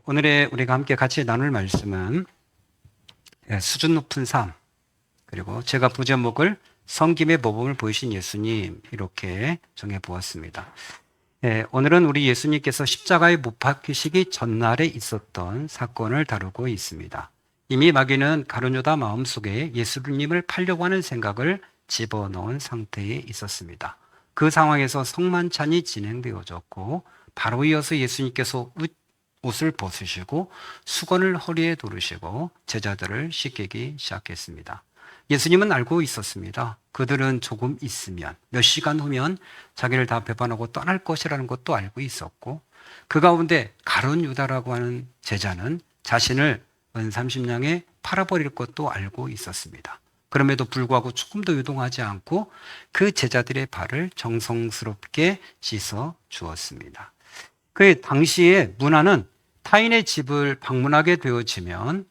오늘의 우리가 함께 같이 나눌 말씀은 수준 높은 삶, 그리고 제가 부제목을 섬김의 모범을 보이신 예수님 이렇게 정해 보았습니다. 오늘은 우리 예수님께서 십자가에 못 박히시기 전날에 있었던 사건을 다루고 있습니다. 이미 마귀는 가룟유다 마음속에 예수님을 팔려고 하는 생각을 집어넣은 상태에 있었습니다. 그 상황에서 성만찬이 진행되어졌고 바로 이어서 예수님께서 옷을 벗으시고 수건을 허리에 두르시고 제자들을 씻기기 시작했습니다. 예수님은 알고 있었습니다. 그들은 조금 있으면, 몇 시간 후면 자기를 다 배반하고 떠날 것이라는 것도 알고 있었고, 그 가운데 가룟 유다라고 하는 제자는 자신을 은 30냥에 팔아버릴 것도 알고 있었습니다. 그럼에도 불구하고 조금 더 유동하지 않고 그 제자들의 발을 정성스럽게 씻어 주었습니다. 그 당시에 문화는 타인의 집을 방문하게 되어지면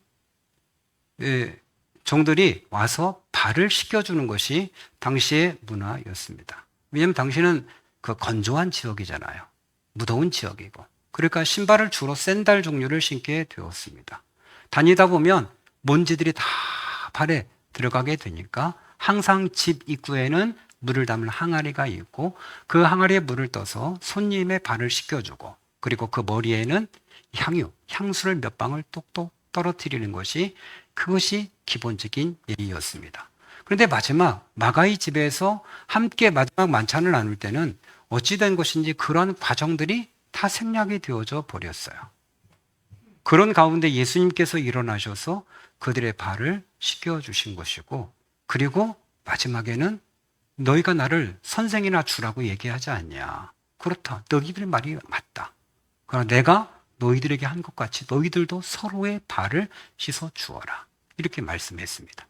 종들이 와서 발을 씻겨주는 것이 당시의 문화였습니다. 왜냐하면 당시는 그 건조한 지역이잖아요. 무더운 지역이고. 그러니까 신발을 주로 샌들 종류를 신게 되었습니다. 다니다 보면 먼지들이 다 발에 들어가게 되니까 항상 집 입구에는 물을 담을 항아리가 있고 그 항아리에 물을 떠서 손님의 발을 씻겨주고 그리고 그 머리에는 향수를 몇 방울 똑똑 떨어뜨리는 것이 그것이 기본적인 예의였습니다. 그런데 마지막 마가의 집에서 함께 마지막 만찬을 나눌 때는 어찌된 것인지 그런 과정들이 다 생략이 되어져 버렸어요. 그런 가운데 예수님께서 일어나셔서 그들의 발을 씻겨주신 것이고 그리고 마지막에는 너희가 나를 선생이나 주라고 얘기하지 않냐. 그렇다. 너희들 말이 맞다. 그러나 내가 너희들에게 한 것 같이 너희들도 서로의 발을 씻어 주어라. 이렇게 말씀했습니다.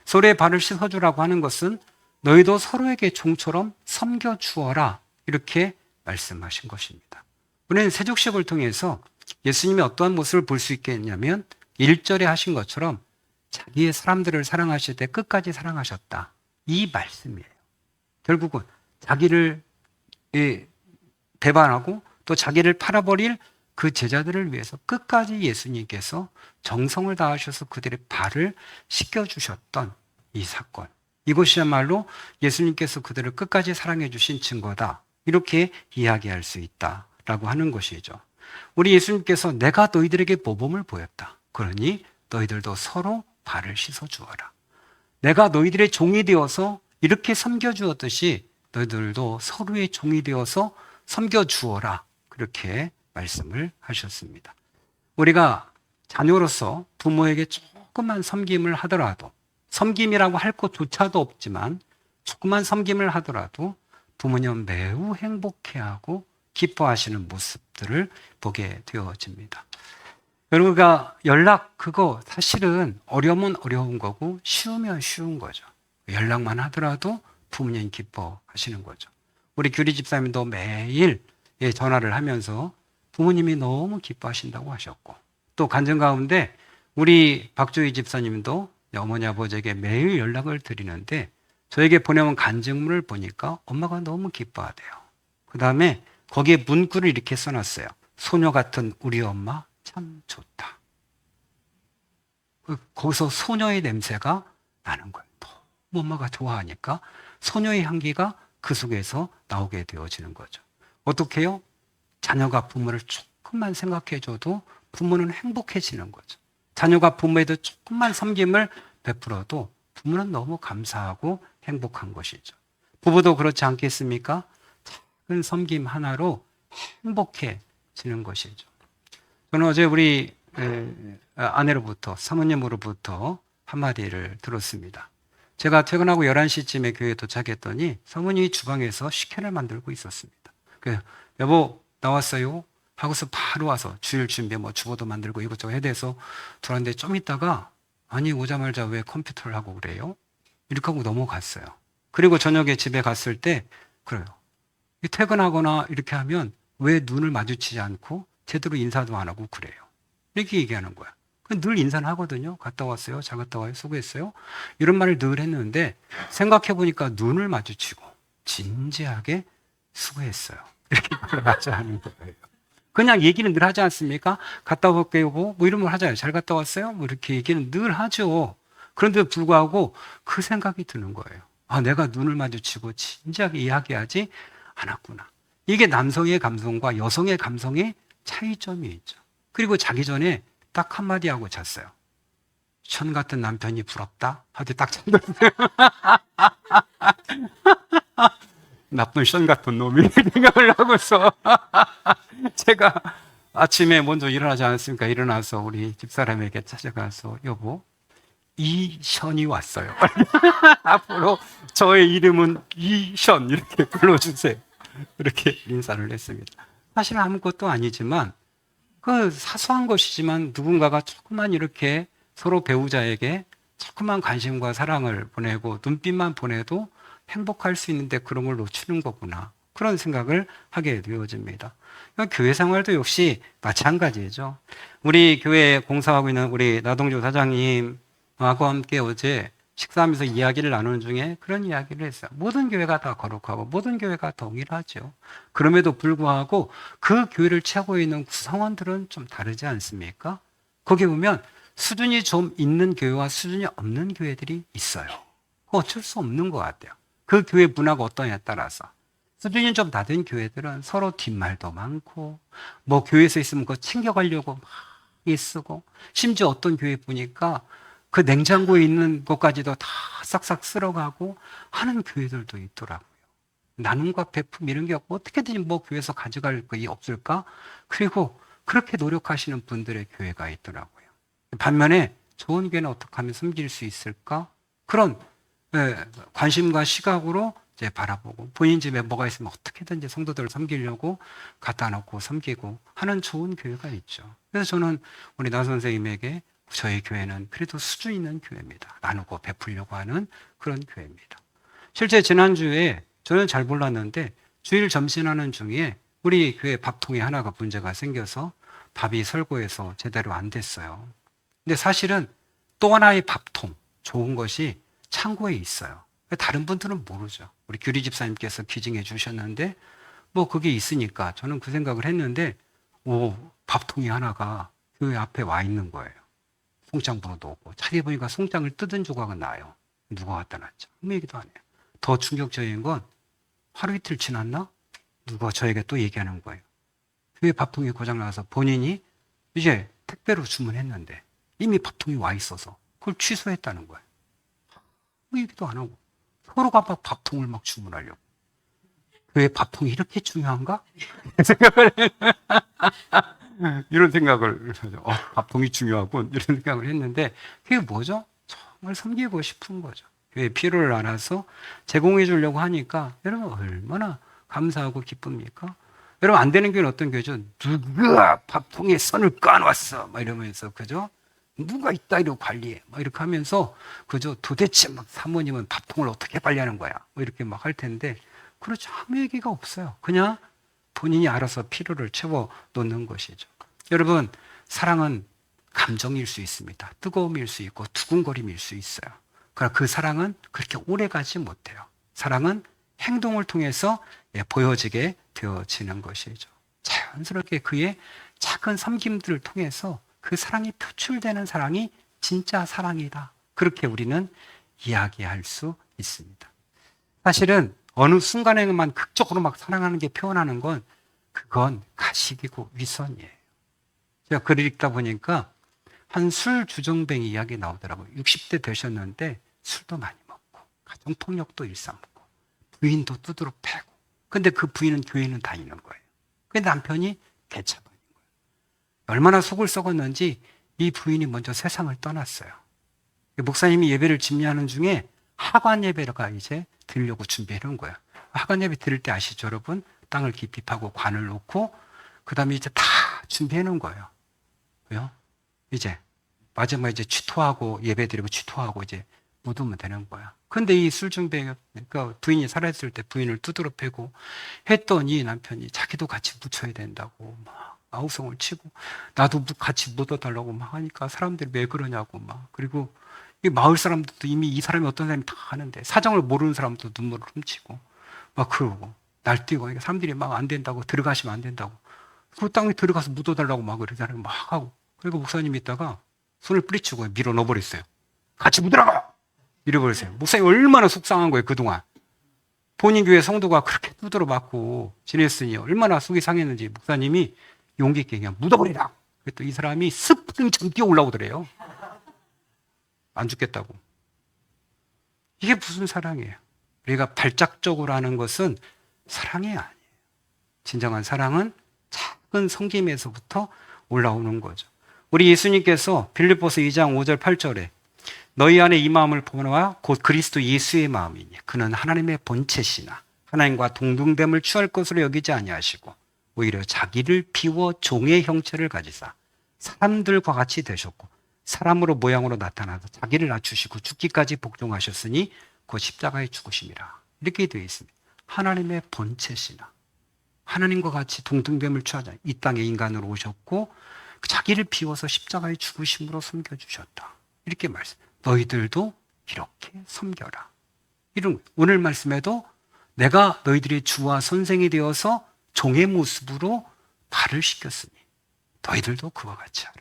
서로의 발을 씻어 주라고 하는 것은 너희도 서로에게 종처럼 섬겨 주어라. 이렇게 말씀하신 것입니다. 우리는 세족식을 통해서 예수님이 어떠한 모습을 볼 수 있겠냐면 1절에 하신 것처럼 자기의 사람들을 사랑하실 때 끝까지 사랑하셨다. 이 말씀이에요. 결국은 자기를 배반하고 또 자기를 팔아버릴 그 제자들을 위해서 끝까지 예수님께서 정성을 다하셔서 그들의 발을 씻겨주셨던 이 사건. 이것이야말로 예수님께서 그들을 끝까지 사랑해 주신 증거다. 이렇게 이야기할 수 있다라고 하는 것이죠. 우리 예수님께서 내가 너희들에게 모범을 보였다. 그러니 너희들도 서로 발을 씻어 주어라. 내가 너희들의 종이 되어서 이렇게 섬겨 주었듯이 너희들도 서로의 종이 되어서 섬겨 주어라. 그렇게 말씀을 하셨습니다. 우리가 자녀로서 부모에게 조금만 섬김을 하더라도 섬김이라고 할 것조차도 없지만 조금만 섬김을 하더라도 부모님은 매우 행복해하고 기뻐하시는 모습들을 보게 되어집니다. 여러분과 연락 그거 사실은 어려우면 어려운 거고 쉬우면 쉬운 거죠. 연락만 하더라도 부모님 기뻐하시는 거죠. 우리 규리 집사님도 매일 전화를 하면서 부모님이 너무 기뻐하신다고 하셨고 또 간증 가운데 우리 박조희 집사님도 어머니 아버지에게 매일 연락을 드리는데 저에게 보내온 간증문을 보니까 엄마가 너무 기뻐하대요. 그 다음에 거기에 문구를 이렇게 써놨어요. 소녀 같은 우리 엄마 참 좋다. 거기서 소녀의 냄새가 나는 거예요. 너무 엄마가 좋아하니까 소녀의 향기가 그 속에서 나오게 되어지는 거죠. 어떻게 해요? 자녀가 부모를 조금만 생각해줘도 부모는 행복해지는 거죠. 자녀가 부모에도 조금만 섬김을 베풀어도 부모는 너무 감사하고 행복한 것이죠. 부부도 그렇지 않겠습니까? 작은 섬김 하나로 행복해지는 것이죠. 저는 어제 우리 아내로부터 사모님으로부터 한마디를 들었습니다. 제가 퇴근하고 11시쯤에 교회에 도착했더니 사모님이 주방에서 식혜를 만들고 있었습니다. 여보 나왔어요? 하고서 바로 와서 주일 준비에 주보도 만들고 이것저것 해대서 들어왔는데 좀 있다가 아니 오자마자 왜 컴퓨터를 하고 그래요? 이렇게 하고 넘어갔어요. 그리고 저녁에 집에 갔을 때 그래요. 퇴근하거나 이렇게 하면 왜 눈을 마주치지 않고 제대로 인사도 안 하고 그래요. 이렇게 얘기하는 거야. 늘 인사는 하거든요. 갔다 왔어요. 잘 갔다 와요. 수고했어요. 이런 말을 늘 했는데 생각해보니까 눈을 마주치고 진지하게 수고했어요. 이렇게 말을 하지 않은 거예요. 그냥 얘기는 늘 하지 않습니까? 갔다 올게요. 뭐 이런 걸 하잖아요. 잘 갔다 왔어요? 뭐 이렇게 얘기는 늘 하죠. 그런데도 불구하고 그 생각이 드는 거예요. 아, 내가 눈을 마주치고 진지하게 이야기하지 않았구나. 이게 남성의 감성과 여성의 감성의 차이점이 있죠. 그리고 자기 전에 딱 한마디 하고 잤어요. 천 같은 남편이 부럽다? 하고 딱 잠들었어요. 나쁜 션 같은 놈이 생각을 하고서 제가 아침에 먼저 일어나지 않았습니까? 일어나서 우리 집사람에게 찾아가서 여보, 이션이 왔어요. 앞으로 저의 이름은 이션 이렇게 불러주세요. 이렇게 인사를 했습니다. 사실 아무것도 아니지만 그 사소한 것이지만 누군가가 조금만 이렇게 서로 배우자에게 조그만 관심과 사랑을 보내고 눈빛만 보내도 행복할 수 있는데 그런 걸 놓치는 거구나. 그런 생각을 하게 되어집니다. 교회 생활도 역시 마찬가지죠. 우리 교회에 공사하고 있는 우리 나동주 사장님하고 함께 어제 식사하면서 이야기를 나누는 중에 그런 이야기를 했어요. 모든 교회가 다 거룩하고 모든 교회가 동일하죠. 그럼에도 불구하고 그 교회를 채우고 있는 구성원들은 좀 다르지 않습니까? 거기 보면 수준이 좀 있는 교회와 수준이 없는 교회들이 있어요. 어쩔 수 없는 것 같아요. 그 교회 문화가 어떠냐에 따라서. 수준이 좀 낮은 교회들은 서로 뒷말도 많고, 뭐 교회에서 있으면 그거 챙겨가려고 막 애쓰고, 심지어 어떤 교회 보니까 그 냉장고에 있는 것까지도 다 싹싹 쓸어가고 하는 교회들도 있더라고요. 나눔과 베품 이런 게 어떻게든 뭐 교회에서 가져갈 게 없을까? 그리고 그렇게 노력하시는 분들의 교회가 있더라고요. 반면에 좋은 교회는 어떻게 하면 섬길 수 있을까? 그런 관심과 시각으로 이제 바라보고 본인 집에 뭐가 있으면 어떻게든지 성도들을 섬기려고 갖다 놓고 섬기고 하는 좋은 교회가 있죠. 그래서 저는 우리 나 선생님에게 저희 교회는 그래도 수준 있는 교회입니다. 나누고 베풀려고 하는 그런 교회입니다. 실제 지난주에 저는 잘 몰랐는데 주일 점심하는 중에 우리 교회 밥통에 하나가 문제가 생겨서 밥이 설거해서 제대로 안 됐어요. 근데 사실은 또 하나의 밥통, 좋은 것이 창고에 있어요. 다른 분들은 모르죠. 우리 규리 집사님께서 기증해 주셨는데 뭐 그게 있으니까 저는 그 생각을 했는데 밥통이 하나가 교회 앞에 와 있는 거예요. 송장 번호도 없고 자세히 보니까 송장을 뜯은 조각은 나요. 누가 갖다 놨죠? 아무 얘기도 안 해요. 더 충격적인 건 하루 이틀 지났나? 누가 저에게 또 얘기하는 거예요. 교회 밥통이 고장나서 본인이 이제 택배로 주문했는데 이미 밥통이 와 있어서 그걸 취소했다는 거예요. 아무 얘기도 안 하고 서로가 막 밥통을 막 주문하려고. 교회 밥통이 이렇게 중요한가? 이런 생각을 밥통이 중요하군 이런 생각을 했는데 그게 뭐죠? 정말 섬기고 싶은 거죠. 교회 필요를 알아서 제공해 주려고 하니까 여러분 얼마나 감사하고 기쁩니까? 여러분 안 되는 교회는 어떤 교회죠? 누가 밥통에 선을 까놨어 막 이러면서 그죠? 누가 이따위로 관리해 막 이렇게 하면서 그죠? 도대체 막 사모님은 밥통을 어떻게 관리하는 거야? 뭐 이렇게 막 할 텐데 그렇죠. 아무 얘기가 없어요. 그냥 본인이 알아서 필요를 채워 놓는 것이죠. 여러분, 사랑은 감정일 수 있습니다. 뜨거움일 수 있고 두근거림일 수 있어요. 그러나 그 사랑은 그렇게 오래 가지 못해요. 사랑은 행동을 통해서 보여지게 되어지는 것이죠. 자연스럽게 그의 작은 섬김들을 통해서 그 사랑이 표출되는 사랑이 진짜 사랑이다. 그렇게 우리는 이야기할 수 있습니다. 사실은 어느 순간에만 극적으로 막 사랑하는 게 표현하는 건 그건 가식이고 위선이에요. 제가 글을 읽다 보니까 한 술 주정뱅이 이야기 나오더라고요. 60대 되셨는데 술도 많이 먹고 가정폭력도 일삼고 부인도 두드러 패고 근데 그 부인은 교회는 다니는 거예요. 근데 남편이 개차반인 거예요. 얼마나 속을 썩었는지 이 부인이 먼저 세상을 떠났어요. 목사님이 예배를 집례하는 중에 하관 예배가 이제 드리려고 준비해 놓은 거예요. 하관 예배 드릴 때 아시죠, 여러분? 땅을 깊이 파고 관을 놓고 그 다음에 이제 다 준비해 놓은 거예요. 왜요? 이제 마지막에 이제 취토하고 예배 드리고 취토하고 이제 묻으면 되는 거야. 근데 이 술중배, 그러니까 부인이 살아있을 때 부인을 두드러 패고 했더니 남편이 자기도 같이 묻혀야 된다고 막 아우성을 치고 나도 같이 묻어달라고 막 하니까 사람들이 왜 그러냐고 막 그리고 이 마을 사람들도 이미 이 사람이 어떤 사람이 다 아는데 사정을 모르는 사람도 눈물을 훔치고 막 그러고 날뛰고 그러니까 사람들이 막 안 된다고 들어가시면 안 된다고 그 땅에 들어가서 묻어달라고 막 그러잖아요. 막 하고. 그리고 목사님이 있다가 손을 뿌리치고 밀어 넣어버렸어요. 같이 묻으라고! 밀어버렸어요. 목사님 얼마나 속상한 거예요, 그동안. 본인 교회 성도가 그렇게 두드러 맞고 지냈으니 얼마나 속이 상했는지 목사님이 용기 있게 그냥 묻어버리라. 그랬더니 이 사람이 스프링처럼 뛰어 올라오더래요. 안 죽겠다고. 이게 무슨 사랑이에요? 우리가 발작적으로 하는 것은 사랑이 아니에요. 진정한 사랑은 작은 섬김에서부터 올라오는 거죠. 우리 예수님께서 빌립보서 2장 5절 8절에 너희 안에 이 마음을 보노아 곧 그리스도 예수의 마음이니 그는 하나님의 본체시나 하나님과 동등됨을 취할 것으로 여기지 아니하시고 오히려 자기를 비워 종의 형체를 가지사 사람들과 같이 되셨고 사람으로 모양으로 나타나서 자기를 낮추시고 죽기까지 복종하셨으니 곧 십자가에 죽으심이라. 이렇게 되어 있습니다. 하나님의 본체시나 하나님과 같이 동등됨을 취하자 이 땅에 인간으로 오셨고 자기를 비워서 십자가에 죽으심으로 섬겨주셨다. 이렇게 말씀. 너희들도 이렇게 섬겨라. 이런 거예요. 오늘 말씀에도 내가 너희들의 주와 선생이 되어서 종의 모습으로 발을 씻겼으니 너희들도 그와 같이 하라.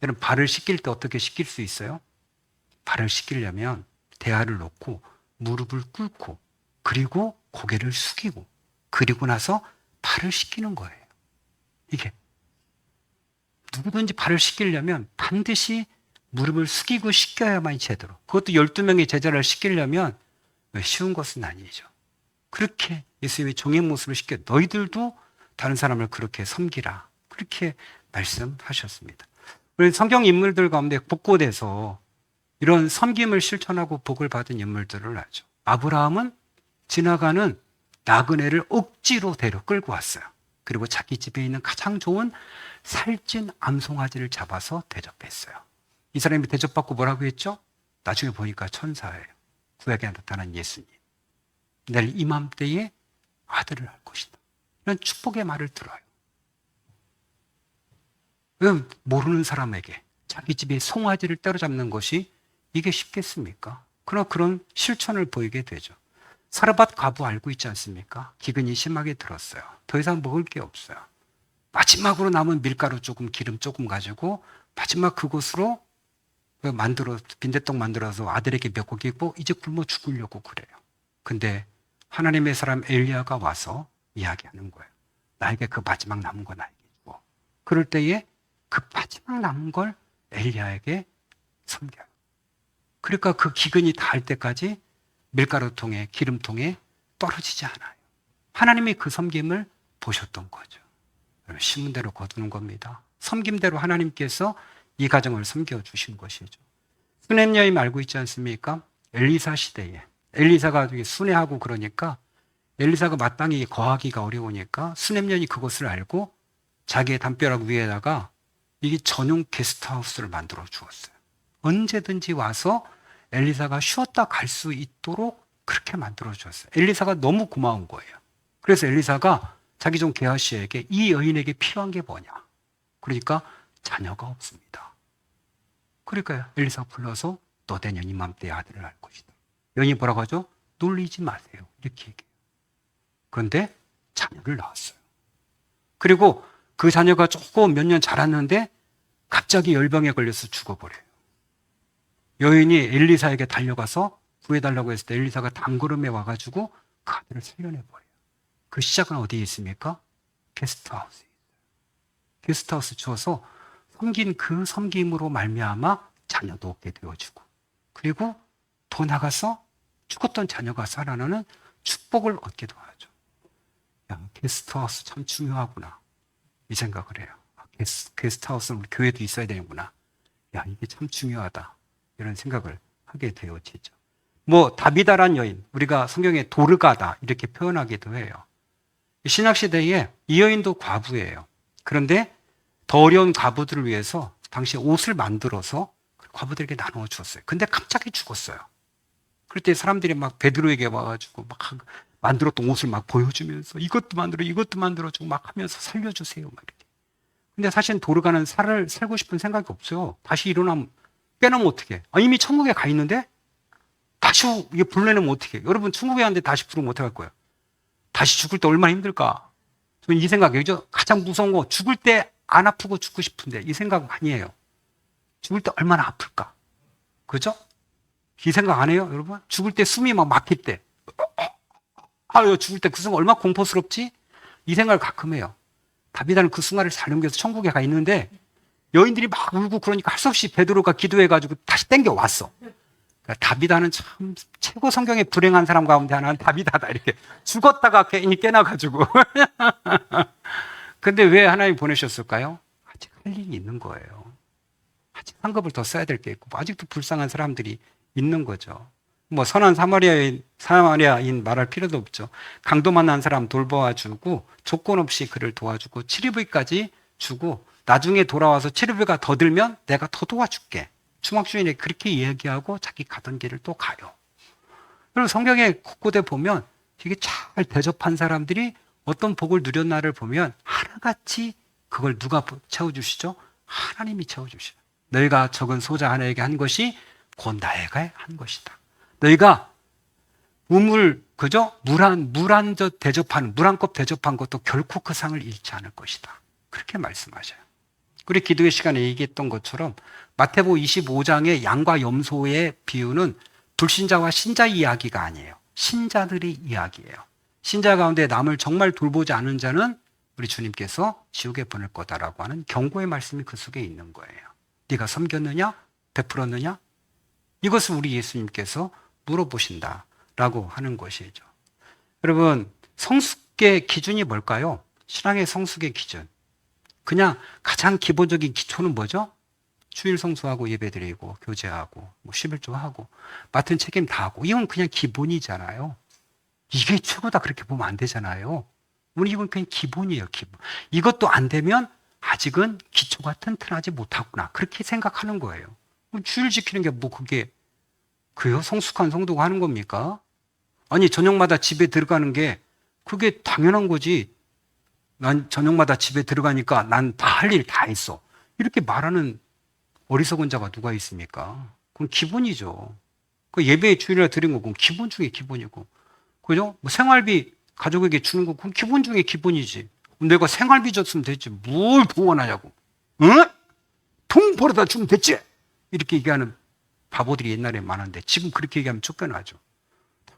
여러분 발을 씻길 때 어떻게 씻길 수 있어요? 발을 씻기려면 대야를 놓고 무릎을 꿇고 그리고 고개를 숙이고 그리고 나서 발을 씻기는 거예요. 이게 누구든지 발을 씻기려면 반드시 무릎을 숙이고 씻겨야만 제대로. 그것도 12명의 제자를 씻기려면 쉬운 것은 아니죠. 그렇게 예수님의 종의 모습을 씻겨 너희들도 다른 사람을 그렇게 섬기라. 그렇게 말씀하셨습니다. 우리 성경 인물들 가운데 곳곳에서 이런 섬김을 실천하고 복을 받은 인물들을 알죠. 아브라함은 지나가는 나그네를 억지로 끌고 왔어요. 그리고 자기 집에 있는 가장 좋은 살찐 암송아지를 잡아서 대접했어요. 이 사람이 대접받고 뭐라고 했죠? 나중에 보니까 천사예요. 구약에 나타난 예수님. 내일 이맘때에 아들을 할 것이다. 이런 축복의 말을 들어요. 왜 모르는 사람에게 자기 집에 송아지를 때려잡는 것이 이게 쉽겠습니까? 그러나 그런 실천을 보이게 되죠. 사르밧 과부 알고 있지 않습니까? 기근이 심하게 들었어요. 더 이상 먹을 게 없어요. 마지막으로 남은 밀가루 조금, 기름 조금 가지고 마지막 그곳으로 빈대떡 만들어서 아들에게 먹이고 이제 굶어 죽으려고 그래요. 근데 하나님의 사람 엘리야가 와서 이야기하는 거예요. 나에게 그 마지막 남은 거 나에게 줘. 그럴 때에 그 마지막 남은 걸 엘리야에게 섬겨요. 그러니까 그 기근이 닿을 때까지 밀가루통에 기름통에 떨어지지 않아요. 하나님이 그 섬김을 보셨던 거죠. 심은대로 거두는 겁니다. 섬김대로 하나님께서 이 가정을 섬겨주신 것이죠. 수넴 여인 알고 있지 않습니까? 엘리사 시대에 엘리사가 순회하고 그러니까 엘리사가 마땅히 거하기가 어려우니까 수넴 여인이 그것을 알고 자기의 담벼락 위에다가 이게 전용 게스트하우스를 만들어 주었어요. 언제든지 와서 엘리사가 쉬었다 갈 수 있도록 그렇게 만들어 주었어요. 엘리사가 너무 고마운 거예요. 그래서 엘리사가 자기 종 게하시에게 이 여인에게 필요한 게 뭐냐? 그러니까 자녀가 없습니다. 그러니까 엘리사 불러서 너 내년 이맘때에 아들을 낳을 것이다. 여인이 뭐라고 하죠? 놀리지 마세요. 이렇게 얘기해요. 그런데 자녀를 낳았어요. 그리고 그 자녀가 조금 몇 년 자랐는데 갑자기 열병에 걸려서 죽어버려요. 여인이 엘리사에게 달려가서 구해달라고 했을 때 엘리사가 단걸음에 와가지고 그 아들을 살려내버려요. 그 시작은 어디에 있습니까? 게스트하우스에 있어요. 게스트하우스 주어서 섬긴 그 섬김으로 말미암아 자녀도 얻게 되어지고 그리고 더 나가서 죽었던 자녀가 살아나는 축복을 얻기도 하죠. 야, 게스트하우스 참 중요하구나 이 생각을 해요. 게스트하우스는 우리 교회도 있어야 되는구나. 야, 이게 참 중요하다 이런 생각을 하게 되어지죠. 다비다란 여인, 우리가 성경에 도르가다 이렇게 표현하기도 해요. 신약시대에 이 여인도 과부예요. 그런데 더 어려운 과부들을 위해서 당시에 옷을 만들어서 과부들에게 나누어 주었어요. 근데 갑자기 죽었어요. 그럴 때 사람들이 막 베드로에게 와가지고 막 만들었던 옷을 막 보여주면서 이것도 만들어주고 막 하면서 살려주세요. 막 이렇게. 근데 사실 도르가는 살고 싶은 생각이 없어요. 다시 깨놓으면 어떡해. 이미 천국에 가 있는데 다시 이게 불러내면 어떡해. 여러분 천국에 갔는데 다시 부르면 어떡할 거예요. 다시 죽을 때 얼마나 힘들까. 저는 이 생각이죠. 가장 무서운 거 죽을 때 안 아프고 죽고 싶은데 이 생각 많이 해요. 죽을 때 얼마나 아플까? 그죠? 이 생각 안 해요, 여러분? 죽을 때 숨이 막 막힐 때. 아유, 죽을 때 그 순간 얼마나 공포스럽지? 이 생각을 가끔 해요. 다비다는 그 순간을 잘 넘겨서 천국에 가 있는데 여인들이 막 울고 그러니까 할 수 없이 베드로가 기도해가지고 다시 땡겨왔어. 그러니까 다비다는 참 최고 성경에 불행한 사람 가운데 하나는 다비다다. 이렇게 죽었다가 괜히 깨나가지고. 근데 왜 하나님 보내셨을까요? 아직 할 일이 있는 거예요. 아직 상급을 더 써야 될 게 있고 아직도 불쌍한 사람들이 있는 거죠. 뭐 선한 사마리아인 말할 필요도 없죠. 강도 만난 사람 돌보아주고 조건 없이 그를 도와주고 치료비까지 주고 나중에 돌아와서 치료비가 더 들면 내가 더 도와줄게. 주막 주인이 그렇게 이야기하고 자기 가던 길을 또 가요. 그리고 성경에 곳곳에 보면 되게 잘 대접한 사람들이 어떤 복을 누렸나를 보면 하나같이 그걸 누가 채워주시죠? 하나님이 채워주시죠. 너희가 적은 소자 하나에게 한 것이 곧 나에게 한 것이다. 너희가 그죠? 물 한 젖 대접하는, 물 한 컵 대접한 것도 결코 그 상을 잃지 않을 것이다. 그렇게 말씀하셔요. 우리 기도의 시간에 얘기했던 것처럼 마태복음 25장의 양과 염소의 비유는 불신자와 신자 이야기가 아니에요. 신자들의 이야기예요. 신자 가운데 남을 정말 돌보지 않은 자는 우리 주님께서 지옥에 보낼 거다라고 하는 경고의 말씀이 그 속에 있는 거예요. 네가 섬겼느냐? 베풀었느냐? 이것을 우리 예수님께서 물어보신다라고 하는 것이죠. 여러분, 성숙의 기준이 뭘까요? 신앙의 성숙의 기준. 그냥 가장 기본적인 기초는 뭐죠? 주일 성수하고 예배드리고 교제하고 뭐 11조하고 맡은 책임 다 하고 이건 그냥 기본이잖아요. 이게 최고다 그렇게 보면 안 되잖아요. 우리 이건 그냥 기본이에요, 기본. 이것도 안 되면 아직은 기초가 튼튼하지 못하구나. 그렇게 생각하는 거예요. 주일 지키는 게 뭐 그요? 성숙한 성도가 하는 겁니까? 아니, 저녁마다 집에 들어가는 게 그게 당연한 거지. 난 저녁마다 집에 들어가니까 난 다 할 일 다 했어. 이렇게 말하는 어리석은 자가 누가 있습니까? 그건 기본이죠. 그 예배에 주일날 드린 거 그건 기본 중에 기본이고. 그죠? 뭐 생활비 가족에게 주는 거 그건 기본 중에 기본이지. 내가 생활비 줬으면 됐지. 뭘 동원하냐고. 응? 돈 벌어다 주면 됐지. 이렇게 얘기하는 바보들이 옛날에 많은데 지금 그렇게 얘기하면 쫓겨나죠.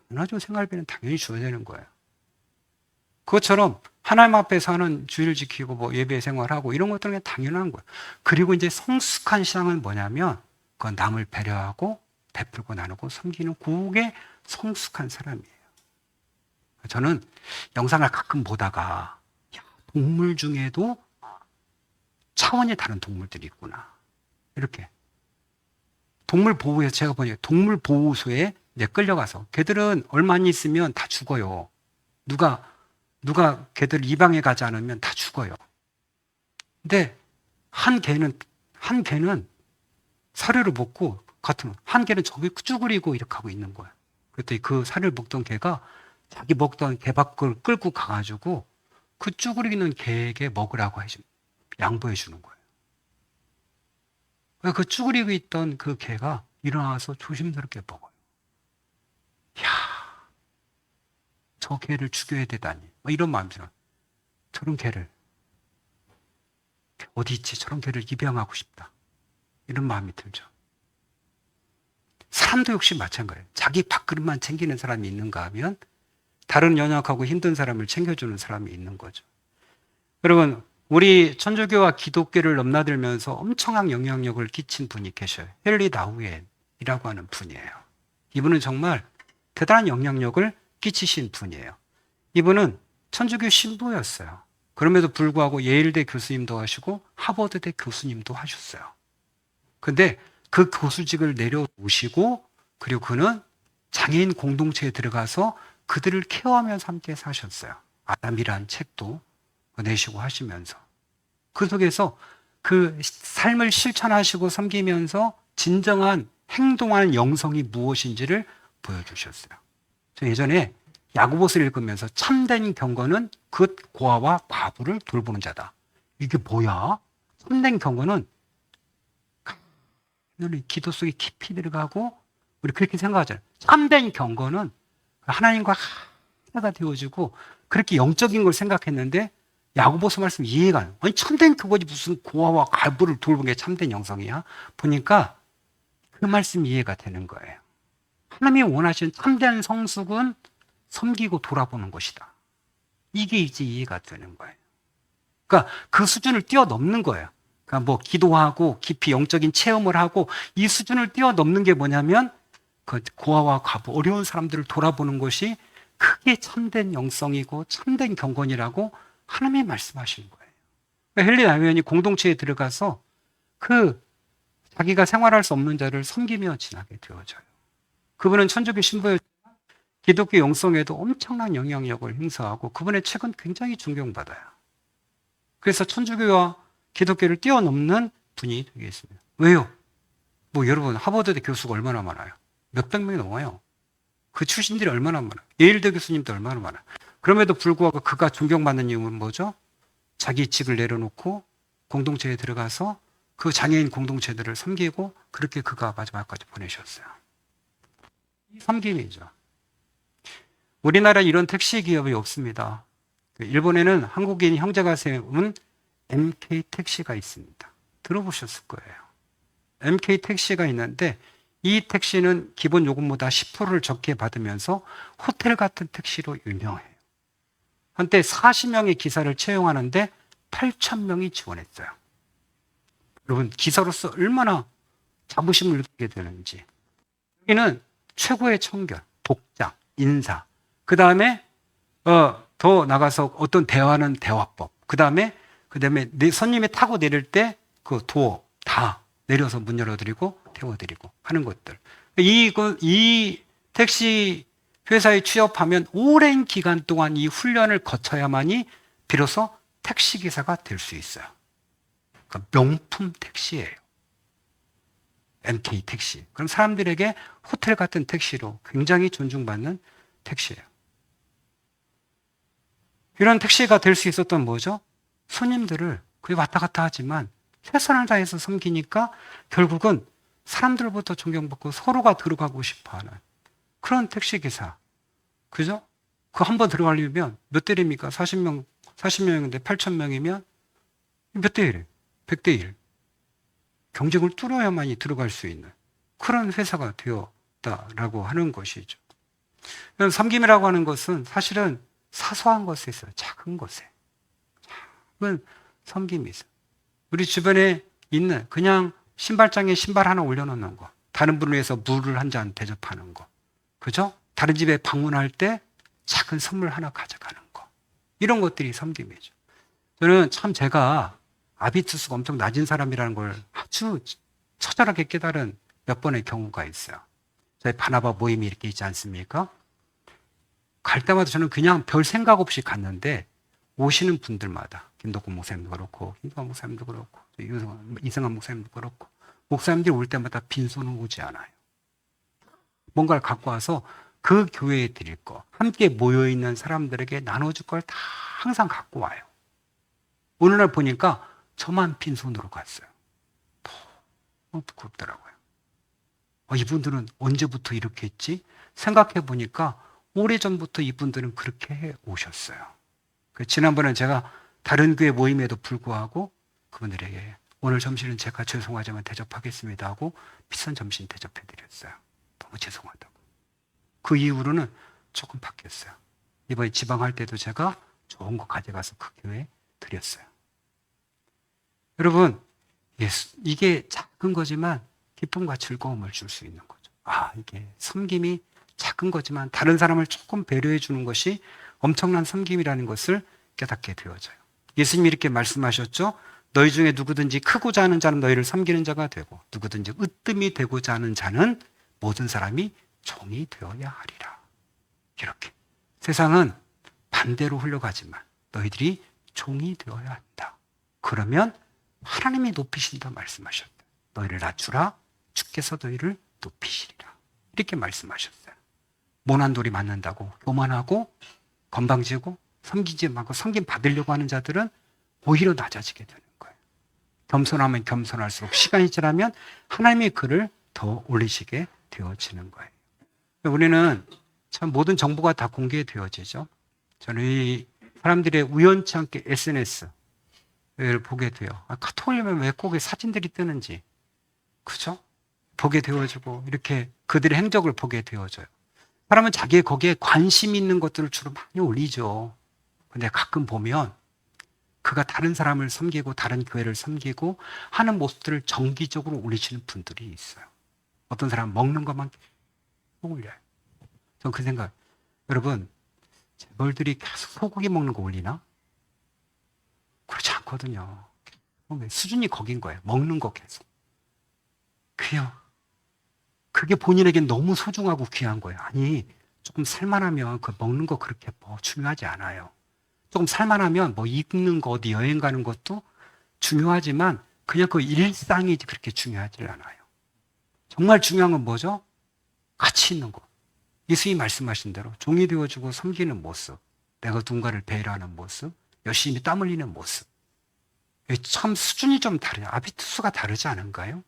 당연하죠. 생활비는 당연히 줘야 되는 거예요. 그것처럼 하나님 앞에서 하는 주일 지키고 뭐 예배 생활하고 이런 것들은 당연한 거예요. 그리고 이제 성숙한 신앙은 뭐냐면 그건 남을 배려하고 베풀고 나누고 섬기는 그게 성숙한 사람이에요. 저는 영상을 가끔 보다가 동물 중에도 차원이 다른 동물들이 있구나. 이렇게. 동물 보호에서 제가 보니까 동물 보호소에 이제 끌려가서 걔들은 얼마 안 있으면 다 죽어요. 누가 걔들 입양해 가지 않으면 다 죽어요. 근데 한 개는 사료를 먹고 한 개는 저기 쭈그리고 이렇게 하고 있는 거예요. 그랬더니 그 사료를 먹던 개가 자기 먹던 개 밖을 끌고 가가지고 그 쭈그리는 개에게 먹으라고 양보해 주는 거예요. 그 쭈그리고 있던 그 개가 일어나서 조심스럽게 먹어요. 이야, 저 개를 죽여야 되다니. 이런 마음이 들어요. 저런 개를 어디 있지? 저런 개를 입양하고 싶다. 이런 마음이 들죠. 사람도 역시 마찬가지예요. 자기 밥그릇만 챙기는 사람이 있는가 하면 다른 연약하고 힘든 사람을 챙겨주는 사람이 있는 거죠. 여러분, 우리 천주교와 기독교를 넘나들면서 엄청난 영향력을 끼친 분이 계셔요. 헨리 나우엔이라고 하는 분이에요. 이분은 정말 대단한 영향력을 끼치신 분이에요. 이분은 천주교 신부였어요. 그럼에도 불구하고 예일대 교수님도 하시고 하버드대 교수님도 하셨어요. 근데 그 교수직을 내려오시고 그리고 그는 장애인 공동체에 들어가서 그들을 케어하면서 함께 사셨어요. 아담이라는 책도 내시고 하시면서 그 속에서 그 삶을 실천하시고 섬기면서 진정한 행동하는 영성이 무엇인지를 보여주셨어요. 저 예전에 야고보서를 읽으면서 참된 경건은 그 고아와 과부를 돌보는 자다. 이게 뭐야? 참된 경건은 기도 속에 깊이 들어가고 우리 그렇게 생각하잖아요. 참된 경건은 하나님과 하나가 되어지고 그렇게 영적인 걸 생각했는데 야고보서 말씀 이해가 안 돼. 아니 참된 그거지 무슨 고아와 갈부를 돌보는 게 참된 영성이야? 보니까 그 말씀 이해가 되는 거예요. 하나님이 원하시는 참된 성숙은 섬기고 돌아보는 것이다. 이게 이제 이해가 되는 거예요. 그러니까 그 수준을 뛰어넘는 거예요. 그러니까 뭐 기도하고 깊이 영적인 체험을 하고 이 수준을 뛰어넘는 게 뭐냐면 그 고아와 과부, 어려운 사람들을 돌아보는 것이 그게 참된 영성이고 참된 경건이라고 하나님이 말씀하시는 거예요. 그러니까 헨리 나이먼이 공동체에 들어가서 그 자기가 생활할 수 없는 자를 섬기며 지나게 되어져요. 그분은 천주교 신부였지만 기독교 영성에도 엄청난 영향력을 행사하고 그분의 책은 굉장히 존경받아요. 그래서 천주교와 기독교를 뛰어넘는 분이 되겠습니다. 왜요? 뭐 여러분 하버드대 교수가 얼마나 많아요? 몇백 명이 넘어요. 그 출신들이 얼마나 많아요. 예일대 교수님도 얼마나 많아요. 그럼에도 불구하고 그가 존경받는 이유는 뭐죠? 자기 직을 내려놓고 공동체에 들어가서 그 장애인 공동체들을 섬기고 그렇게 그가 마지막까지 보내셨어요. 섬김이죠. 우리나라 이런 택시 기업이 없습니다. 일본에는 한국인 형제가 세운 MK 택시가 있습니다. 들어보셨을 거예요. MK 택시가 있는데 이 택시는 기본 요금보다 10%를 적게 받으면서 호텔 같은 택시로 유명해요. 한때 40명의 기사를 채용하는데 8,000명이 지원했어요. 여러분 기사로서 얼마나 자부심을 느끼게 되는지. 여기는 최고의 청결, 복장, 인사, 그 다음에 더 나가서 어떤 대화는 대화법, 그 다음에 손님이 타고 내릴 때 그 도어 다 내려서 문 열어드리고 태워드리고 하는 것들. 이 택시 회사에 취업하면 오랜 기간 동안 이 훈련을 거쳐야만이 비로소 택시기사가 될 수 있어요. 그러니까 명품 택시예요. MK 택시. 그럼 사람들에게 호텔 같은 택시로 굉장히 존중받는 택시예요. 이런 택시가 될 수 있었던 뭐죠? 손님들을 거의 왔다 갔다 하지만 최선을 다해서 섬기니까 결국은 사람들부터 존경받고 서로가 들어가고 싶어하는 그런 택시기사. 그죠? 그 한 번 들어가려면 몇 대립니까? 40명인데 8,000명이면 몇 대 1이에요? 100대 1. 경쟁을 뚫어야만이 들어갈 수 있는 그런 회사가 되었다라고 하는 것이죠. 섬김이라고 하는 것은 사실은 사소한 것에 있어요. 작은 것에. 작은 섬김이 있어요. 우리 주변에 있는 그냥 신발장에 신발 하나 올려놓는 거. 다른 분을 위해서 물을 한 잔 대접하는 거. 그죠? 다른 집에 방문할 때 작은 선물 하나 가져가는 거. 이런 것들이 섬김이죠. 저는 참 제가 아비투스가 엄청 낮은 사람이라는 걸 아주 처절하게 깨달은 몇 번의 경우가 있어요. 저희 바나바 모임이 이렇게 있지 않습니까? 갈 때마다 저는 그냥 별 생각 없이 갔는데 오시는 분들마다 김덕구 목사님도 그렇고 김동환 목사님도 그렇고 이승환 목사님도 그렇고 목사님들이 올 때마다 빈손은 오지 않아요. 뭔가를 갖고 와서 그 교회에 드릴 거, 함께 모여있는 사람들에게 나눠줄 걸 다 항상 갖고 와요. 어느 날 보니까 저만 빈손으로 갔어요. 너무 부끄럽더라고요. 이분들은 언제부터 이렇게 했지? 생각해 보니까 오래전부터 이분들은 그렇게 해 오셨어요. 지난번에 제가 다른 교회 모임에도 불구하고 그분들에게 오늘 점심은 제가 죄송하지만 대접하겠습니다 하고 비싼 점심 대접해 드렸어요. 너무 죄송하다고. 그 이후로는 조금 바뀌었어요. 이번에 지방할 때도 제가 좋은 거 가져가서 그 교회에 드렸어요. 여러분, 이게 작은 거지만 기쁨과 즐거움을 줄 수 있는 거죠. 이게 섬김이 작은 거지만 다른 사람을 조금 배려해 주는 것이 엄청난 섬김이라는 것을 깨닫게 되어져요. 예수님이 이렇게 말씀하셨죠. 너희 중에 누구든지 크고자 하는 자는 너희를 섬기는 자가 되고 누구든지 으뜸이 되고자 하는 자는 모든 사람이 종이 되어야 하리라. 이렇게. 세상은 반대로 흘러가지만 너희들이 종이 되어야 한다. 그러면 하나님이 높이신다 말씀하셨다. 너희를 낮추라 주께서 너희를 높이시리라. 이렇게 말씀하셨어요. 모난 돌이 맞는다고 교만하고 건방지고 섬기지 말고 섬김 받으려고 하는 자들은 오히려 낮아지게 되는 거예요. 겸손하면 겸손할수록 시간이 지나면 하나님이 그를 더 올리시게 되어지는 거예요. 우리는 참 모든 정보가 다 공개되어지죠. 저는 이 사람들의 우연치 않게 SNS를 보게 돼요. 카톡을 보면 왜 꼭 사진들이 뜨는지. 그죠? 보게 되어지고 이렇게 그들의 행적을 보게 되어져요. 사람은 자기의 거기에 관심 있는 것들을 주로 많이 올리죠. 근데 가끔 보면 그가 다른 사람을 섬기고 다른 교회를 섬기고 하는 모습들을 정기적으로 올리시는 분들이 있어요. 어떤 사람은 먹는 것만 계속 올려요. 저는 그 생각, 여러분, 재벌들이 계속 소고기 먹는 거 올리나? 그렇지 않거든요. 수준이 거긴 거예요. 먹는 거 계속. 그게 본인에겐 너무 소중하고 귀한 거예요. 아니, 조금 살만하면 그 먹는 거 그렇게 뭐 중요하지 않아요. 조금 살만하면 뭐 입는 거 어디 여행 가는 것도 중요하지만 그냥 그 일상이 그렇게 중요하지 않아요. 정말 중요한 건 뭐죠? 가치 있는 거. 예수님이 말씀하신 대로 종이 되어주고 섬기는 모습, 내가 누군가를 배려하는 모습, 열심히 땀 흘리는 모습. 참 수준이 좀 다르죠. 아비투스가 다르지 않은가요?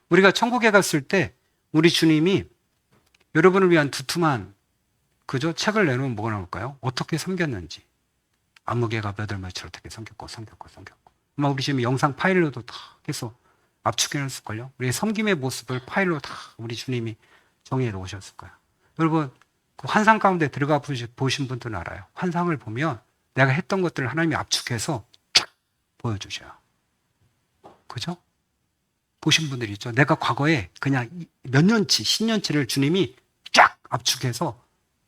우리가 천국에 갔을 때 우리 주님이 여러분을 위한 두툼한 그죠? 책을 내놓으면 뭐가 나올까요? 어떻게 섬겼는지. 아무개가 몇 월 며칠 어떻게 섬겼고. 아마 우리 지금 영상 파일로도 다 해서 압축해놨을걸요? 우리의 섬김의 모습을 파일로 다 우리 주님이 정리해 놓으셨을 거예요. 여러분, 그 환상 가운데 들어가 보신 분들은 알아요. 환상을 보면 내가 했던 것들을 하나님이 압축해서 쫙 보여주셔요. 그죠? 보신 분들이 있죠. 내가 과거에 그냥 몇 년치, 10년치를 주님이 쫙 압축해서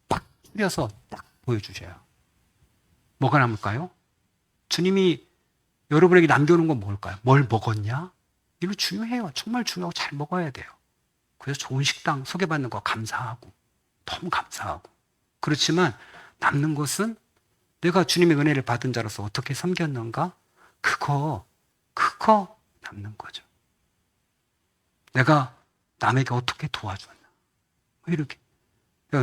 딱 줄여서 딱 보여주셔요. 뭐가 남을까요? 주님이 여러분에게 남겨놓은 건 뭘까요? 뭘 먹었냐? 이거 중요해요. 정말 중요하고 잘 먹어야 돼요. 그래서 좋은 식당 소개받는 거 감사하고 너무 감사하고 그렇지만 남는 것은 내가 주님의 은혜를 받은 자로서 어떻게 섬겼는가? 그거 남는 거죠. 내가 남에게 어떻게 도와줬나? 이렇게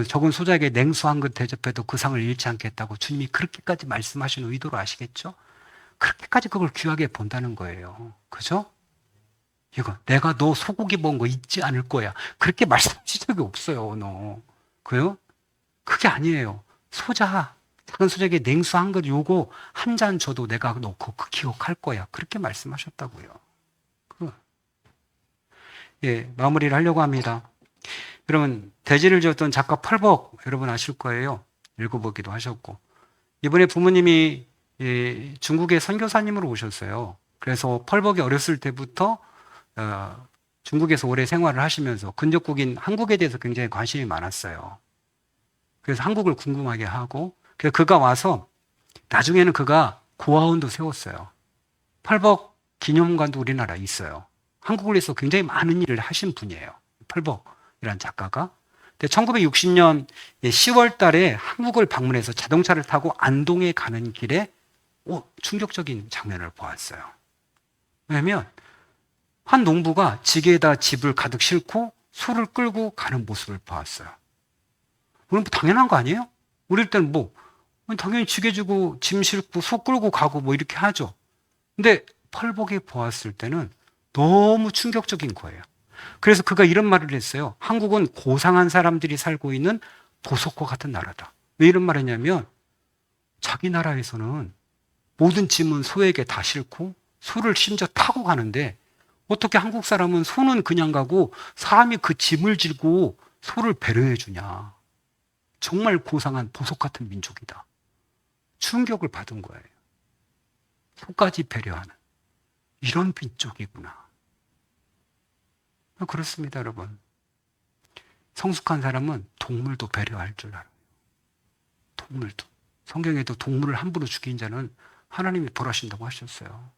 적은 소자에게 냉수 한 그릇 대접해도 그 상을 잃지 않겠다고 주님이 그렇게까지 말씀하시는 의도로 아시겠죠? 그렇게까지 그걸 귀하게 본다는 거예요. 그죠? 이거 내가 너 소고기 먹은 거 잊지 않을 거야. 그렇게 말씀하신 적이 없어요. 너. 그요? 그게 아니에요. 작은 소자에게 냉수 한 그릇 요거 한 잔 줘도 내가 놓고 그 기억할 거야. 그렇게 말씀하셨다고요. 마무리를 하려고 합니다. 여러분, 대지를 지었던 작가 펄벅 여러분 아실 거예요. 읽어보기도 하셨고. 이번에 부모님이 중국의 선교사님으로 오셨어요. 그래서 펄벅이 어렸을 때부터 중국에서 오래 생활을 하시면서 근접국인 한국에 대해서 굉장히 관심이 많았어요. 그래서 한국을 궁금하게 하고 그래서 그가 와서 나중에는 그가 고아원도 세웠어요. 펄벅 기념관도 우리나라에 있어요. 한국을 위해서 굉장히 많은 일을 하신 분이에요. 펄벅이라는 작가가. 근데 1960년 10월 달에 한국을 방문해서 자동차를 타고 안동에 가는 길에 충격적인 장면을 보았어요. 왜냐하면 한 농부가 지게에다 집을 가득 싣고 소를 끌고 가는 모습을 보았어요. 그럼 당연한 거 아니에요? 우리 때는 당연히 지게 주고 짐 싣고 소 끌고 가고 이렇게 하죠. 근데 펄벅이 보았을 때는 너무 충격적인 거예요. 그래서 그가 이런 말을 했어요. 한국은 고상한 사람들이 살고 있는 보석과 같은 나라다. 왜 이런 말을 했냐면 자기 나라에서는 모든 짐은 소에게 다 싣고 소를 심지어 타고 가는데 어떻게 한국 사람은 소는 그냥 가고 사람이 그 짐을 지고 소를 배려해 주냐. 정말 고상한 보석 같은 민족이다. 충격을 받은 거예요. 소까지 배려하는 이런 민족이구나. 그렇습니다, 여러분. 성숙한 사람은 동물도 배려할 줄 알아요. 동물도. 성경에도 동물을 함부로 죽인 자는 하나님이 벌하신다고 하셨어요.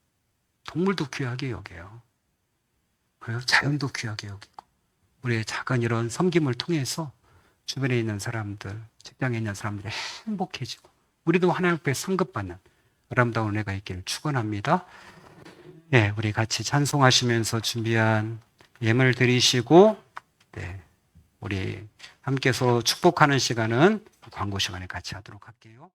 동물도 귀하게 여겨요. 그래서 자연도 귀하게 여기고 우리의 작은 이런 섬김을 통해서 주변에 있는 사람들, 직장에 있는 사람들이 행복해지고 우리도 하나님 앞에 상급받는 아름다운 은혜가 있기를 축원합니다. 우리 같이 찬송하시면서 준비한 예물 드리시고 우리 함께서 축복하는 시간은 광고 시간에 같이 하도록 할게요.